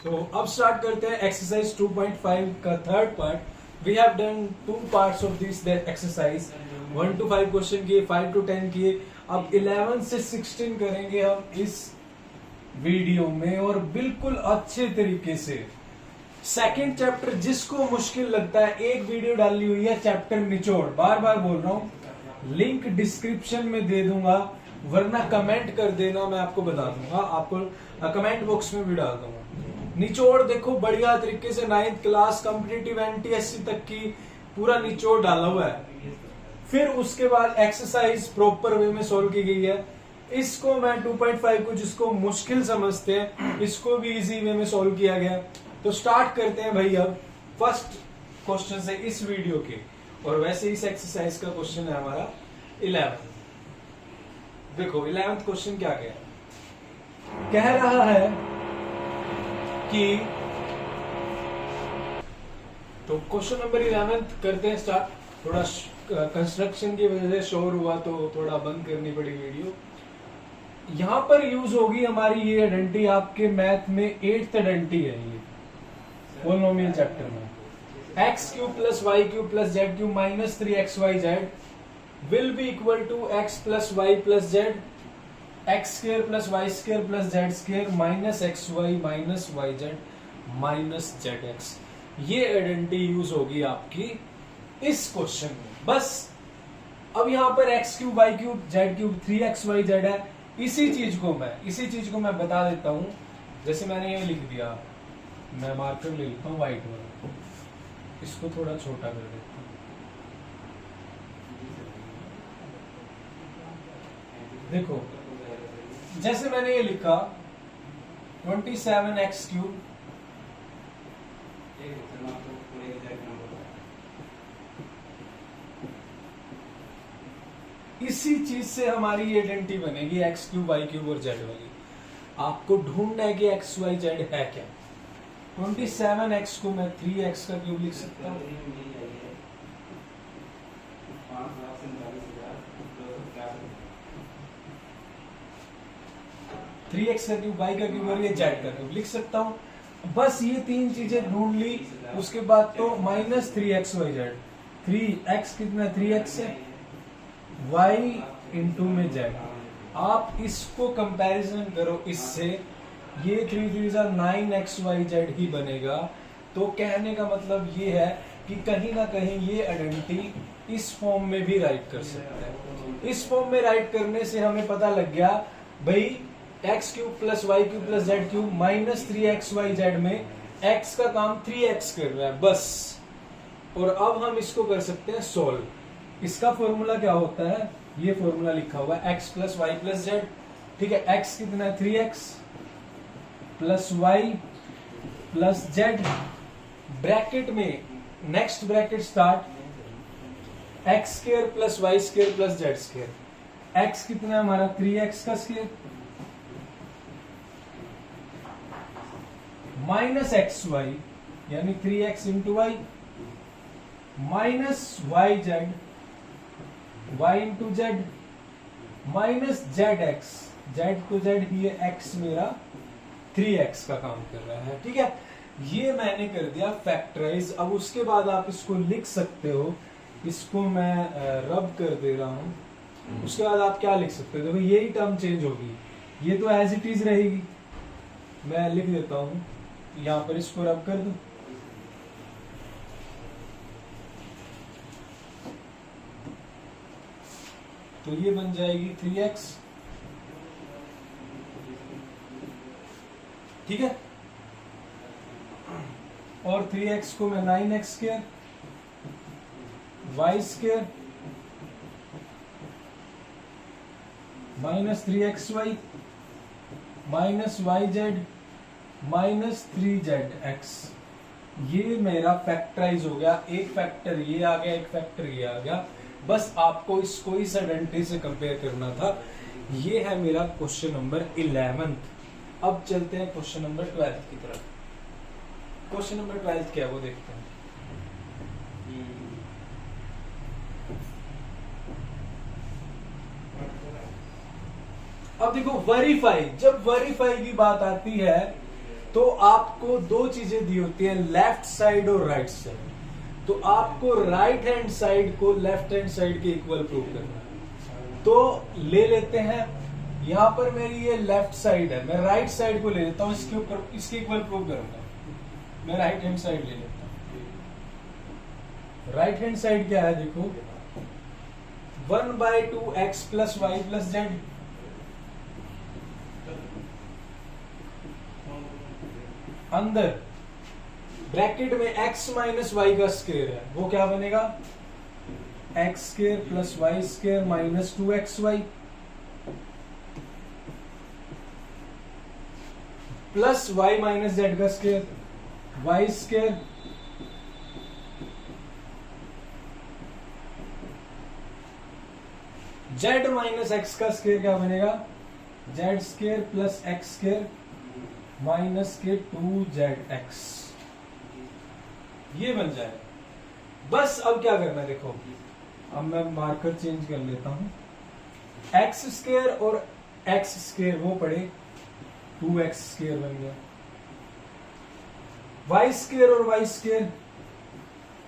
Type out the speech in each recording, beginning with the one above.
तो अब स्टार्ट करते हैं एक्सरसाइज 2.5 का third part. We have done 2 parts of this exercise, 1 to 5 question किए, 5 to 10 किए। अब 11 से 16 करेंगे हम इस वीडियो में और बिल्कुल अच्छे तरीके से। सेकंड चैप्टर जिसको मुश्किल लगता है, एक वीडियो डाली हुई है चैप्टर निचोड़, बार बार बोल रहा हूं, लिंक डिस्क्रिप्शन में दे दूंगा, वरना कमेंट कर देना, मैं आपको बता दूंगा, आपको कमेंट बॉक्स में भी डाल दूंगा। निचोड़ देखो बढ़िया तरीके से 9th क्लास कॉम्पिटिटिव एनटीएससी तक की पूरा निचोड़ डाला हुआ है। फिर उसके बाद एक्सरसाइज प्रॉपर वे में सोल्व की गई है। इसको मैं 2.5 को जिसको मुश्किल समझते हैं, इसको भी इजी वे में सोल्व किया गया। तो स्टार्ट करते हैं भाई अब फर्स्ट क्वेश्चन से इस वीडियो के। और वैसे इस एक्सरसाइज का क्वेश्चन है हमारा 11। देखो 11th क्वेश्चन क्या कह रहा है कि, तो क्वेश्चन नंबर 11 करते हैं स्टार्ट। थोड़ा कंस्ट्रक्शन की वजह से शोर हुआ तो थोड़ा बंद करनी पड़ी वीडियो। यहां पर यूज होगी हमारी ये आइडेंटिटी, आपके मैथ में 8th आइडेंटिटी है ये पॉलिनोमियल चैप्टर में। X cube plus y cube plus z cube minus 3xyz will be equal to x plus Y plus z, x square plus Y square plus Z square minus x Y minus Y Z minus Z x. ये identity use होगी आपकी इस question में। बस अब यहां पर x cube y cube z cube 3xyz है। इसी चीज को मैं बता देता हूं। जैसे मैंने ये लिख दिया, मैं मार्कर ले लेता हूं व्हाइट वाला, इसको थोड़ा छोटा कर देता हूं। देखो जैसे मैंने ये लिखा 27x क्यूब इसी चीज से हमारी आइडेंटिटी बनेगी एक्स क्यूब वाई क्यूब और जेड वाली। आपको ढूंढना है कि एक्स वाई जेड है क्या। 27x को मैं 3x का क्यूब लिख सकता हूँ, 3x का क्यूब वाई का क्यूब और ये जेड का क्यूब लिख सकता हूँ। बस ये 3 चीजें ढूंढ ली। उसके बाद तो माइनस 3xyz, 3x कितना 3x है, y इंटू में z। आप इसको कंपैरिजन करो इससे, ये 3 3 9xyz ही बनेगा। तो कहने का मतलब ये है कि कहीं ना कहीं ये आइडेंटिटी इस फॉर्म में भी राइट कर सकते हैं। इस फॉर्म में राइट करने से हमें पता लग गया भाई x cube plus y cube plus z cube minus 3xyz में x का काम 3x कर रहा है बस। और अब हम इसको कर सकते हैं सोल्व। इसका फॉर्मूला क्या होता है, ये फॉर्मूला लिखा हुआ है x plus Y plus Z. ठीक है, x कितना है 3x plus Y plus Z, bracket में next bracket start, X square plus Y square plus Z square. x कितना है हमारा 3x का स्क्र माइनस एक्स वाई यानी 3x into y minus Y z y into z minus Z x, z तो z ही है, x मेरा 3x का काम कर रहा है। ठीक है, ये मैंने कर दिया फैक्टराइज। अब उसके बाद आप इसको लिख सकते हो, इसको मैं रब कर दे रहा हूं। उसके बाद आप क्या लिख सकते हो, देखो यही टर्म चेंज होगी, ये तो एज इट इज रहेगी। मैं लिख देता हूं, यहां पर इसको रब कर दूं, तो ये बन जाएगी 3x। ठीक है, और 3x को मैं 9x square y square minus 3xy minus Y Z minus 3zx। ये मेरा फैक्टराइज हो गया। एक फैक्टर ये आ गया, एक फैक्टर ये आ गया। बस आपको इसको इस आइडेंटिटी से कंपेयर करना था। ये है मेरा क्वेश्चन नंबर 11। अब चलते हैं क्वेश्चन नंबर 12 की तरफ। क्वेश्चन नंबर 12 क्या है वो देखते हैं। अब देखो वेरीफाई, जब वेरीफाई की बात आती है तो आपको दो चीजें दी होती है, लेफ्ट साइड और राइट साइड। तो आपको राइट हैंड साइड को लेफ्ट हैंड साइड के इक्वल प्रूव करना है। तो ले लेते हैं, यहां पर मेरी ये लेफ्ट साइड है, मैं राइट साइड को ले लेता हूं, इसके ऊपर इसके इक्वल प्रूव करूंगा। मैं राइट हैंड साइड ले लेता हूं। राइट हैंड साइड क्या है देखो, 1/2x plus Y plus Z. अंदर ब्रैकेट में x माइनस वाई का स्क्वायर है, वो क्या बनेगा, X square plus Y square minus 2xy plus y minus Z का square, Y square Z minus X का स्क्वायर क्या बनेगा, Z square plus X square minus के 2zx, ये बन जाएगा। बस अब क्या करना है देखो, अब मैं मार्कर चेंज कर लेता हूं, एक्स स्क्वायर और एक्स स्क्वायर वो पड़े 2x स्क्वायर बन गया, वाई स्क्वायर और y square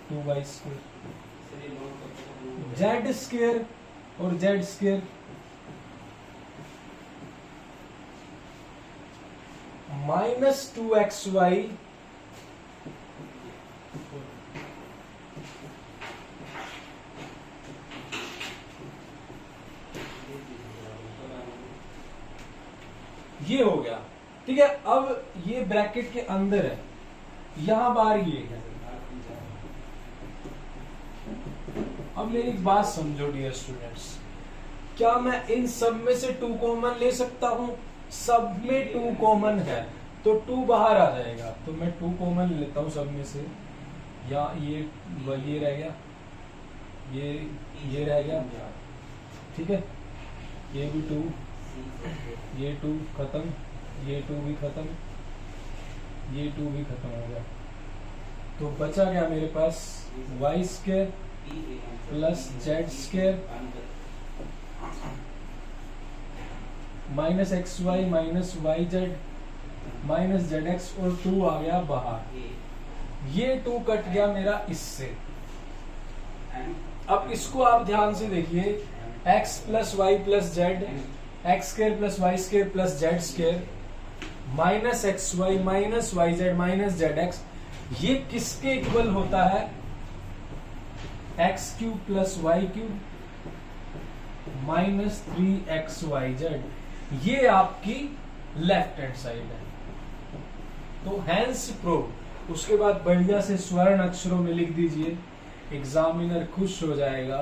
2y square, z square और जेड स्क्वायर माइनस 2xy ये हो गया। ठीक है, अब ये ब्रैकेट के अंदर है, यहां बाहर ये है। अब मेरी बात समझो डियर स्टूडेंट्स, क्या मैं इन सब में से 2 कॉमन ले सकता हूं, सब में 2 कॉमन है तो 2 बाहर आ जाएगा, तो मैं 2 कॉमन लेता हूं सब में से, या ये रह गया, ये रह गया, ठीक है, ये भी 2, ये 2 खत्म, ये 2 भी खत्म, ये 2 भी खत्म हो गया। तो बचा क्या मेरे पास, Y square plus Z square minus x Y minus Y Z minus Z X, और 2 आ गया बाहर, ये 2 कट गया मेरा इससे। अब इसको आप ध्यान से देखिए, x plus Y plus z, x square plus Y square plus Z square minus x Y minus Y Z minus Z x, ये किसके इक्वल होता है, x cube plus y cube minus 3xyz, ये आपकी लेफ्ट हैंड साइड है। तो hence prove, उसके बाद बढ़िया से स्वर्ण अक्षरों में लिख दीजिए, एग्जामिनर खुश हो जाएगा,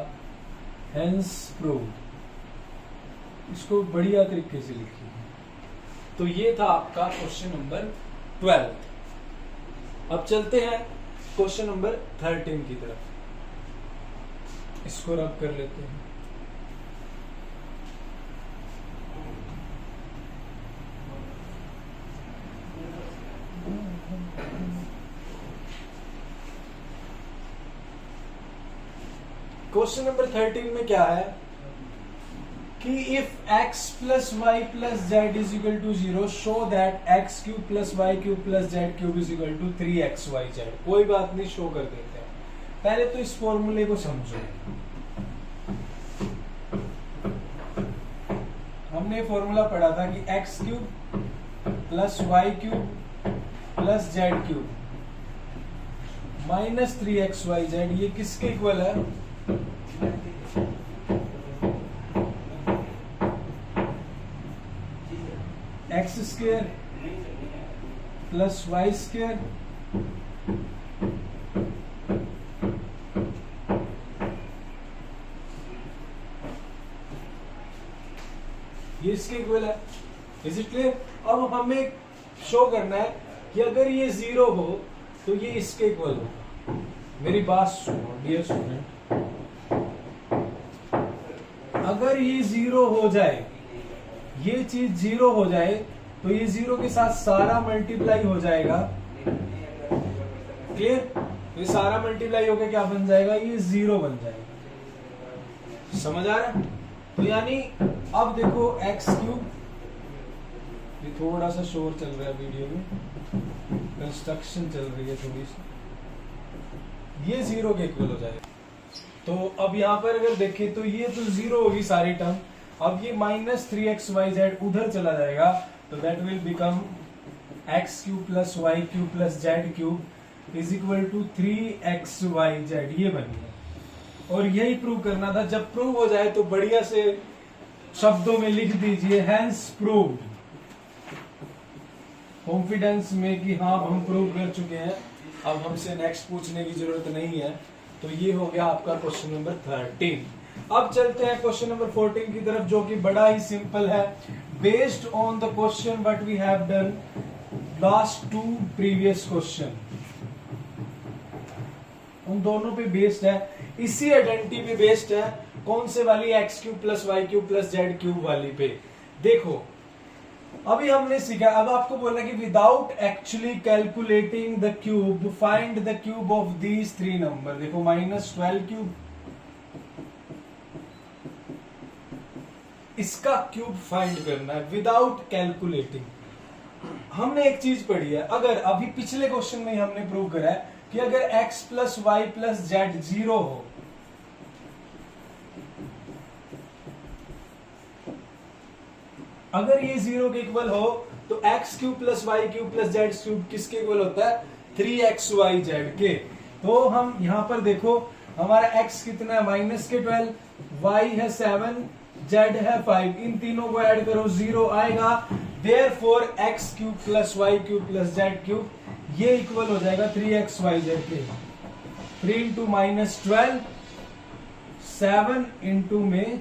हैंस प्रूव, इसको बढ़िया तरीके से लिखिए। तो ये था आपका क्वेश्चन नंबर 12। अब चलते हैं क्वेश्चन नंबर 13 की तरफ, इसको रब कर लेते हैं। क्वेश्चन नंबर 13 में क्या है कि if x plus Y plus z is equal to 0 show that x cube plus y cube plus z cube is equal to 3xyz। कोई बात नहीं, शो कर देते हैं। पहले तो इस फॉर्मूले को समझो। हमने फॉर्मूला पढ़ा था कि x cube plus y cube plus z cube minus 3xyz, ये किसके इक्वल है, x square plus Y square ये इसके इक्वल है। Is it clear? अब हमें शो करना है कि अगर ये 0 हो तो ये इसके इक्वल होगा। मेरी बात सुनो डियर स्टूडेंट, अगर ये 0 हो जाए, ये चीज 0 हो जाए तो ये 0 के साथ सारा मल्टीप्लाई हो जाएगा। क्लियर? ये सारा मल्टीप्लाई होकर क्या बन जाएगा, ये 0 बन जाएगा। समझ आ रहा है? तो यानी अब देखो एक्स क्यूब, ये थोड़ा सा शोर चल रहा है वीडियो में, कंस्ट्रक्शन चल रही है थोड़ी सी, ये 0 के इक्वल हो जाएगा। तो अब यहाँ पर अगर देखें तो ये तो 0 होगी सारी टर्म। अब ये -3xyz उधर चला जाएगा, तो that will become x³ + y³ + z³ is equal to 3xyz, ये बन गया। और यही प्रूव करना था। जब प्रूव हो जाए तो बढ़िया से शब्दों में लिख दीजिए हैंस प्रूव्ड, कॉन्फिडेंस में कि हाँ हम प्रूव कर चुके हैं, अब हमसे नेक्स्ट पूछने की जरूरत नहीं है। तो ये हो गया आपका क्वेश्चन नंबर 13। अब चलते हैं क्वेश्चन नंबर 14 की तरफ, जो कि बड़ा ही सिंपल है। Based on the question what we have done last 2 previous question, उन दोनों पे बेस्ड है, इसी आइडेंटिटी पे बेस्ड है। कौन से वाली? x³ + y³ + z³ वाली पे। देखो अभी हमने सीखा, अब आपको बोलना कि without actually calculating the cube find the cube of these 3 number. देखो -12³ इसका क्यूब फाइंड करना है विदाउट कैलकुलेटिंग। हमने एक चीज पढ़ी है, अगर अभी पिछले क्वेश्चन में हमने प्रूव करा है कि अगर x + y + z 0 हो, अगर ये 0 के इक्वल हो तो x³ + y³ + z³ किसके इक्वल होता है? 3xyz के। तो हम यहां पर देखो हमारा x कितना है? -12, y है 7, z है 5, इन तीनों को ऐड करो 0 आएगा। देयरफॉर x³ + y³ + z³ ये इक्वल हो जाएगा 3xyz के। 3 × -12, 7 × में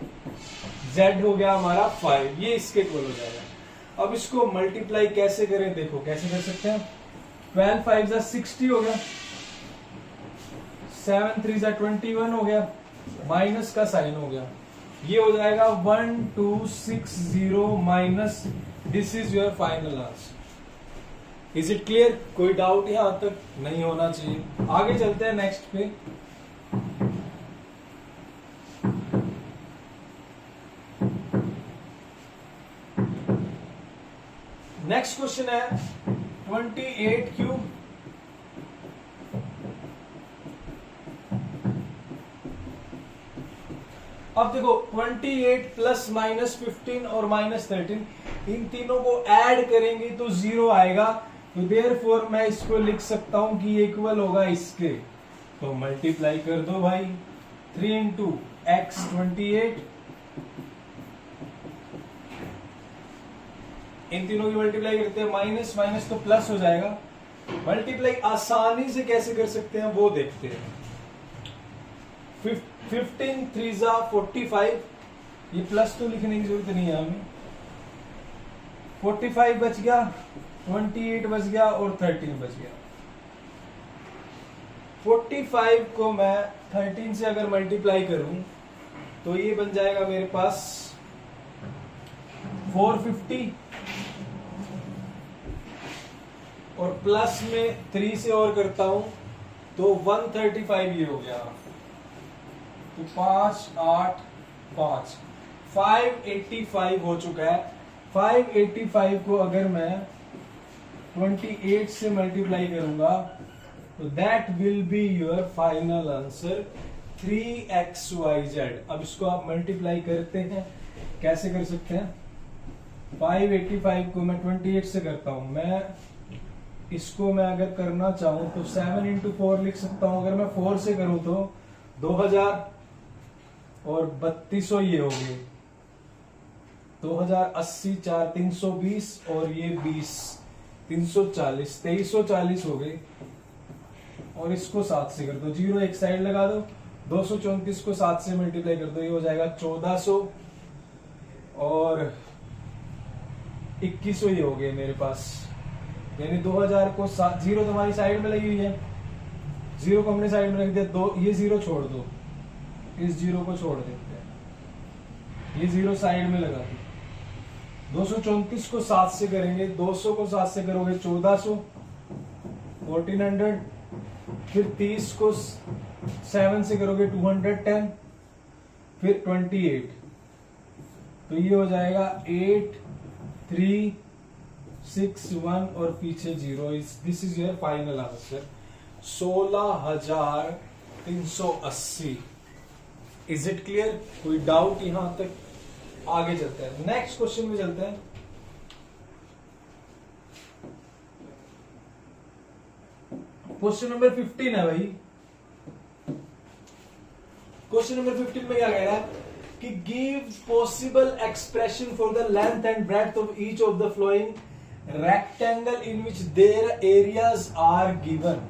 z हो गया हमारा 5, ये इसके इक्वल हो जाएगा। अब इसको मल्टीप्लाई कैसे करें? देखो कैसे कर सकते हैं। 12 5 = 60 हो गया, 7 3 = 21 हो गया, माइनस का साइन हो गया, ये हो जाएगा 1260 minus. This is your final answer. Is it clear? कोई डाउट यहां तक नहीं होना चाहिए। आगे चलते हैं नेक्स्ट पे। नेक्स्ट क्वेश्चन है 28³ अब देखो 28 + -15 और -13 इन तीनों को ऐड करेंगे तो 0 आएगा। तो देयरफॉर मैं इसको लिख सकता हूं कि ये इक्वल होगा इसके। तो मल्टीप्लाई कर दो भाई, 3 × x 28, इन तीनों की मल्टीप्लाई करते हैं, माइनस माइनस तो प्लस हो जाएगा। मल्टीप्लाई आसानी से कैसे कर सकते हैं वो देखते हैं। 15 3 = 45, ये प्लस तो लिखने की जरूरत नहीं है हमें। 45 बच गया, 28 बच गया और 13 बच गया। 45 को मैं 13 से अगर मल्टीप्लाई करूं तो ये बन जाएगा मेरे पास 450, और प्लस में 3 से और करता हूं तो 135 ये हो गया। तो 5 8 5 585 हो चुका है। 585 को अगर मैं 28 से मल्टीप्लाई करूंगा तो that will be your final answer 3xyz। अब इसको आप मल्टीप्लाई करते हैं, कैसे कर सकते हैं? 585 को मैं 28 से करता हूं, मैं इसको मैं अगर करना चाहूं तो 7 × 4 लिख सकता हूं। अगर मैं 4 से करूं तो 2000 और 3200 ये हो गए, 2080 4 320 और ये 20 340 2340 हो गए। और इसको 7 से कर दो, 0 एक साइड लगा दो, 234 को 7 से मल्टीप्लाई कर दो, ये हो जाएगा 1400 और 2100 ये हो गए मेरे पास। यानी 2000 को 0 तुम्हारी साइड में लगी हुई है, 0 को हमने साइड में रख दिया, दो ये 0 छोड़ दो, इस 0 को छोड़ देते हैं, ये 0 साइड में लगा दी। 234 को 7 से करेंगे, 200 को 7 से करोगे 1400 1400, फिर 30 को 7 से करोगे 210, फिर 28, तो ये हो जाएगा 8 3 61 और पीछे 0, this is your final answer 16,380। Is it clear? कोई डाउट यहां तक? आगे चलते हैं, नेक्स्ट क्वेश्चन में चलते हैं। क्वेश्चन नंबर 15 है भाई। क्वेश्चन नंबर 15 में क्या कह रहा है कि give possible expression for the length and breadth of each of the following rectangle in which their areas are given.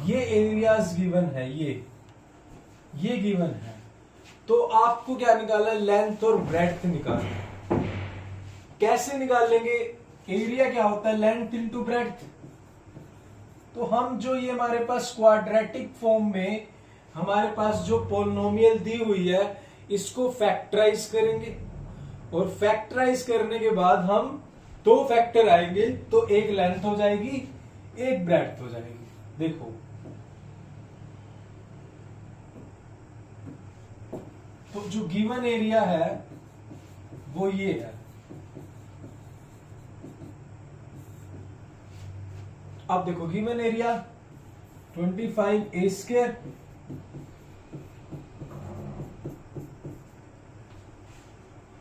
ये एरियाज गिवन है, ये गिवन है, तो आपको क्या निकालना है? लेंथ और ब्रेड्थ निकालना। कैसे निकाल लेंगे? एरिया क्या होता है? Length into breadth. तो हम जो ये हमारे पास क्वाड्रेटिक फॉर्म में हमारे पास जो पोलिनोमियल दी हुई है इसको फैक्टराइज करेंगे, और फैक्टराइज करने के बाद हम दो फैक्टर आएंगे, तो एक लेंथ हो जाएगी, एक ब्रेड्थ हो जाएगी। देखो तो जो गिवन एरिया है वो ये है। अब देखो गिवन एरिया 25a²,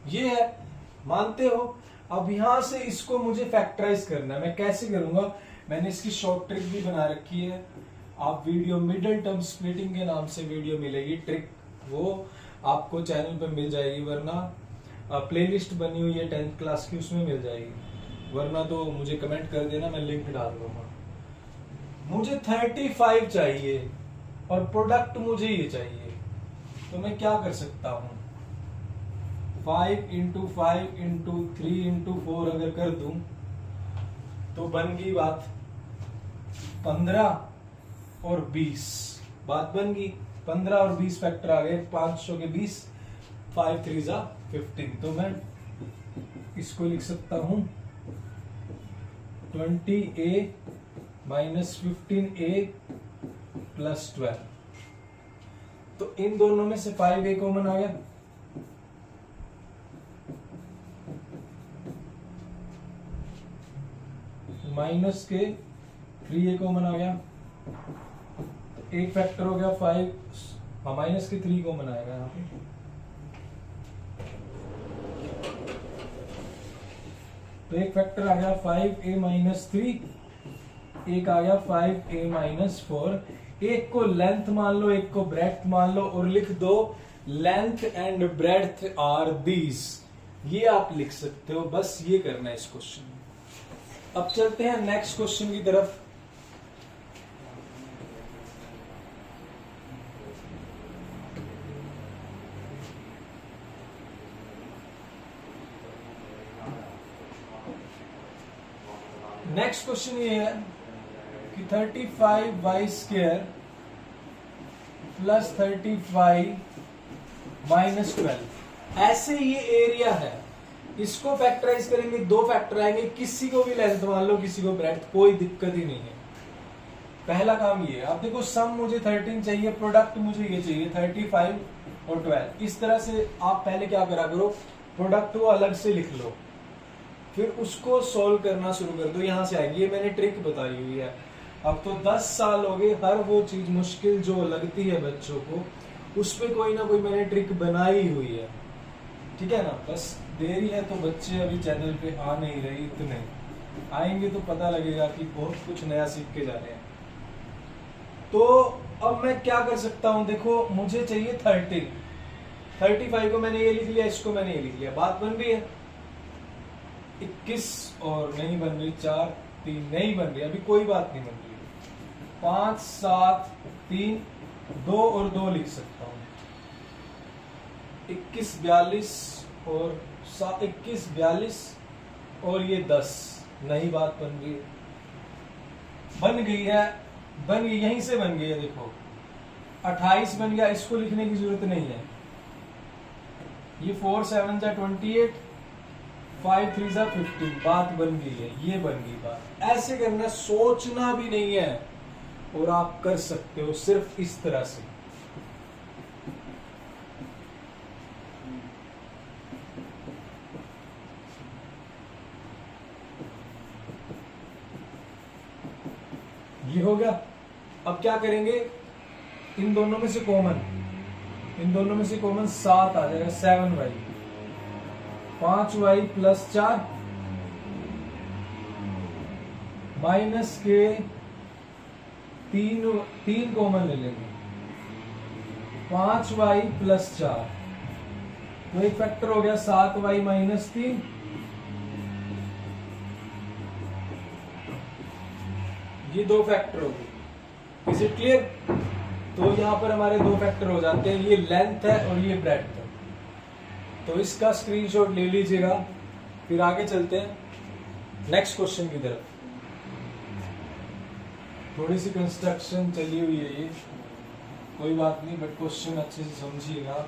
ये है, मानते हो? अब यहां से इसको मुझे फैक्टराइज करना है। मैं कैसे करूंगा? मैंने इसकी शॉर्ट ट्रिक भी बना रखी है। आप वीडियो मिडिल टर्म स्प्लिटिंग के नाम से वीडियो मिलेगी ट्रिक, वो आपको चैनल पे मिल जाएगी, वरना प्लेलिस्ट बनी हुई है 10th क्लास की, उसमें मिल जाएगी, वरना तो मुझे कमेंट कर देना, मैं लिंक डाल दूंगा। मुझे 35 चाहिए और प्रोडक्ट मुझे ये चाहिए, तो मैं क्या कर सकता हूं? 5 × 5 × 3 × 4 अगर कर दूं तो बन गई बात 15 और 20। बात बन गई 15 और 20 फैक्टर आ गए, 500 के 20, 5 3 जा 15। तो मैं इसको लिख सकता हूं 20a - 15a + 12। तो इन दोनों में से 5a कॉमन आ गया, माइनस के 3a कॉमन आ गया, तो एक फैक्टर हो गया 5, माइनस के 3 कॉमन आएगा यहाँ पे, तो एक फैक्टर आ गया 5a - 3, एक आ गया 5a - 4। एक को लेंथ मान लो, एक को ब्रेड्थ मान लो, और लिख दो length and breadth are these. ये आप लिख सकते हो, बस ये करना है इस क्वेश्चन में। अब चलते हैं नेक्स्ट क्वेश्चन की तरफ। नेक्स्ट क्वेश्चन ये है कि 35y² + 35 - 12। ऐसे ये एरिया है, इसको फैक्टराइज करेंगे, दो फैक्टर आएंगे, किसी को भी लेंथ मान लो, किसी को ब्रेड्थ, कोई दिक्कत ही नहीं है। पहला काम ये है। अब देखो सम मुझे 13 चाहिए, प्रोडक्ट मुझे ये चाहिए 35 और 12। इस तरह से आप पहले क्या करा करो, प्रोडक्ट को अलग से लिख लो, फिर उसको सोल्व करना शुरू कर दो, यहां से आएगी। ये मैंने ट्रिक बताई हुई है। अब तो 10 साल हो गए, हर वो चीज मुश्किल जो लगती है बच्चों को, उस पे कोई ना कोई मैंने ट्रिक बनाई हुई है, ठीक है ना? बस देरी है तो बच्चे अभी चैनल पे आ नहीं रहे, इतने आएंगे तो पता लगेगा कि बहुत कुछ नया सीख के जा रहे हैं। तो अब मैं क्या कर सकता हूं? देखो मुझे चाहिए 13, 35 को मैंने ये लिख लिया, इसको मैंने ये लिख लिया, बात बन रही है। 21 और नहीं बन रही, 4 3 नहीं बन रही, अभी कोई बात नहीं बन रही। 5 7 3 2 और 2 लिख सकता हूं, 21 42 और 21 42 और ये 10 नहीं, बात बन गई, बन गई है, बन गई, यहीं से बन गई है। देखो 28 बन गया, इसको लिखने की जरूरत नहीं है। ये 4 7 जा 28, 5 3 जा 15, बात बन गई है, ये बन गई बात। ऐसे करना, सोचना भी नहीं है, और आप कर सकते हो सिर्फ इस तरह से। ये हो गया। अब क्या करेंगे, इन दोनों में से कॉमन 7 आ जाएगा, 7y, 5y प्लस 4 माइनस के 3 कॉमन ले लेंगे, 5y प्लस 4, तो एक फैक्टर हो गया 7y माइनस 3, ये 2 फैक्टर हो गए। Is it clear? तो यहां पर हमारे 2 फैक्टर हो जाते हैं, ये लेंथ है और ये ब्रेड्थ है। तो इसका स्क्रीनशॉट ले लीजिएगा, फिर आगे चलते हैं नेक्स्ट क्वेश्चन की तरफ। थोड़ी सी कंस्ट्रक्शन चली हुई है, ये कोई बात नहीं, बट क्वेश्चन अच्छे से समझिएगा।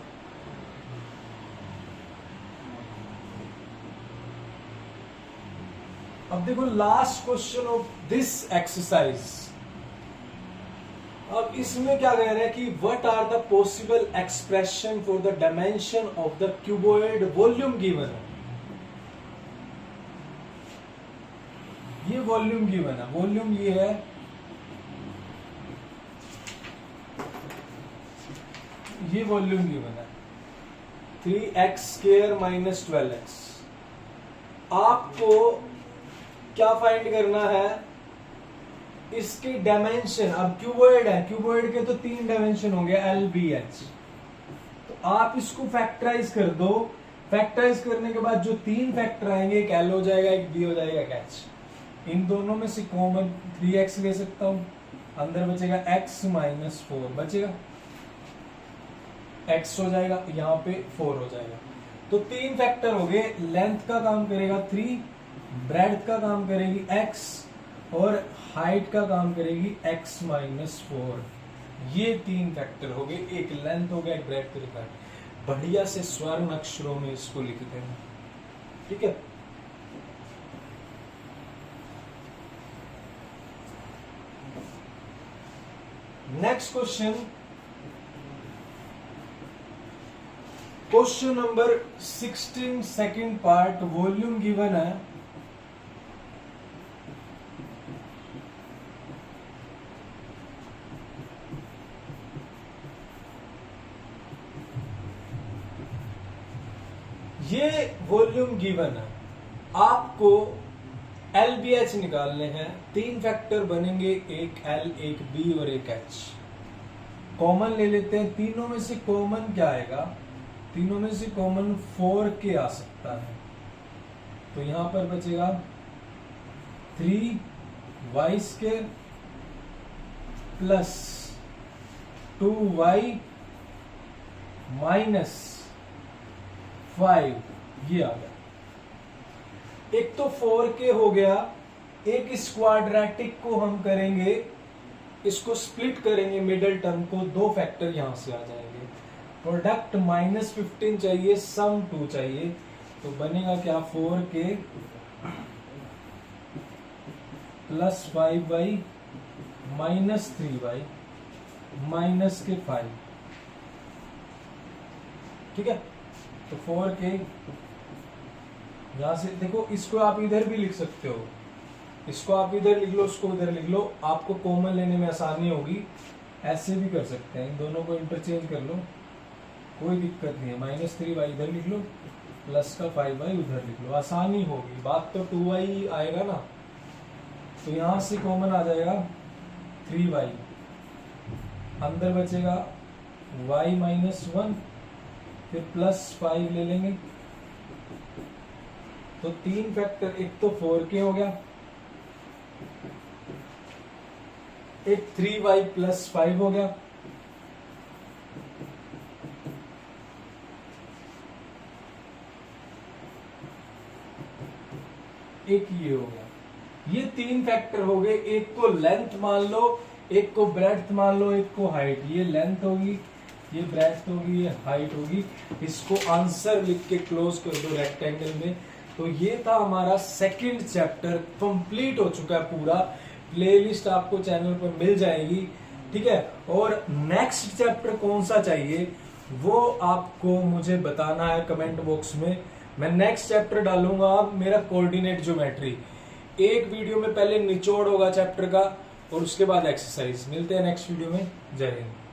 अब देखो last question of this exercise. अब इसमें क्या कह रहे हैं कि what are the possible expression for the dimension of the cuboid volume given है। ये वॉल्यूम गिवन है, वॉल्यूम ये है, ये वॉल्यूम गिवन है 3x² माइनस 12x। आपको क्या फाइंड करना है, इसके डायमेंशन। अब क्यूबॉइड है, क्यूबॉइड के तो 3 डायमेंशन होंगे L, B, H। तो आप इसको फैक्टराइज कर दो, फैक्टराइज करने के बाद जो 3 फैक्टर आएंगे, एक L हो जाएगा, एक B हो जाएगा, एक H। इन दोनों में से कॉमन 3x ले सकता हूं, अंदर बचेगा x माइनस 4 बचेगा, x हो जाएगा, यहां पे 4 हो जाएगा। तो 3 फैक्टर हो गए, लेंथ का काम करेगा 3, ब्रेड्थ का काम करेगी x, और हाइट का काम करेगी x माइनस 4। ये 3 फैक्टर हो गए, एक लेंथ हो गया, एक ब्रेड्थ लिखा है। बढ़िया से स्वर्ण अक्षरों में इसको लिखते हैं, ठीक है। Next question, question number 16 second part, volume given है। ये वॉल्यूम गिवन है, आपको LBH निकालने हैं। 3 फैक्टर बनेंगे, एक L, एक B और एक H। कॉमन ले लेते हैं, तीनों में से कॉमन क्या आएगा, तीनों में से कॉमन 4k आ सकता है। तो यहां पर बचेगा 3y² प्लस 2y माइनस 5, ये आ गया। एक तो 4k हो गया, एक इस क्वाड्रेटिक को हम करेंगे, इसको स्प्लिट करेंगे मिडिल टर्म को, 2 फैक्टर यहां से आ जाएंगे। प्रोडक्ट -15 चाहिए, सम 2 चाहिए, तो बनेगा क्या 4k plus 5y minus 3y minus के 5, ठीक है। तो 4k यहां से देखो, इसको आप इधर भी लिख सकते हो, इसको आप इधर लिख लो, इसको इधर लिख लो, आपको कॉमन लेने में आसानी होगी। ऐसे भी कर सकते हैं, इन दोनों को इंटरचेंज कर लो, कोई दिक्कत नहीं है। -3y इधर लिख लो, प्लस का 5y उधर लिख लो, आसानी होगी। बात तो 2y आएगा ना, तो यहां से कॉमन आ जाएगा 3y, अंदर बचेगा y माइनस 1, फिर प्लस 5 ले लेंगे। तो 3 फैक्टर, एक तो 4k हो गया, एक 3y प्लस 5 हो गया, एक ये हो गया। ये 3 फैक्टर हो गए, एक को लेंथ मान लो, एक को ब्रेड्थ मान लो, एक को हाइट। ये लेंथ होगी, ये ब्रेड्थ होगी, ये हाइट होगी। इसको आंसर लिख के क्लोज कर दो रेक्टेंगल में। तो ये था हमारा सेकंड चैप्टर, कंप्लीट हो चुका है पूरा। प्लेलिस्ट आपको चैनल पर मिल जाएगी, ठीक है। और नेक्स्ट चैप्टर कौन सा चाहिए वो आपको मुझे बताना है कमेंट बॉक्स में। मैं नेक्स्ट चैप्टर डालूंगा मेरा कोऑर्डिनेट ज्योमेट्री। एक वीडियो में पहले निचोड़ होगा चैप्टर का, और उसके बाद एक्सरसाइज। मिलते हैं नेक्स्ट वीडियो में। जय हिंद।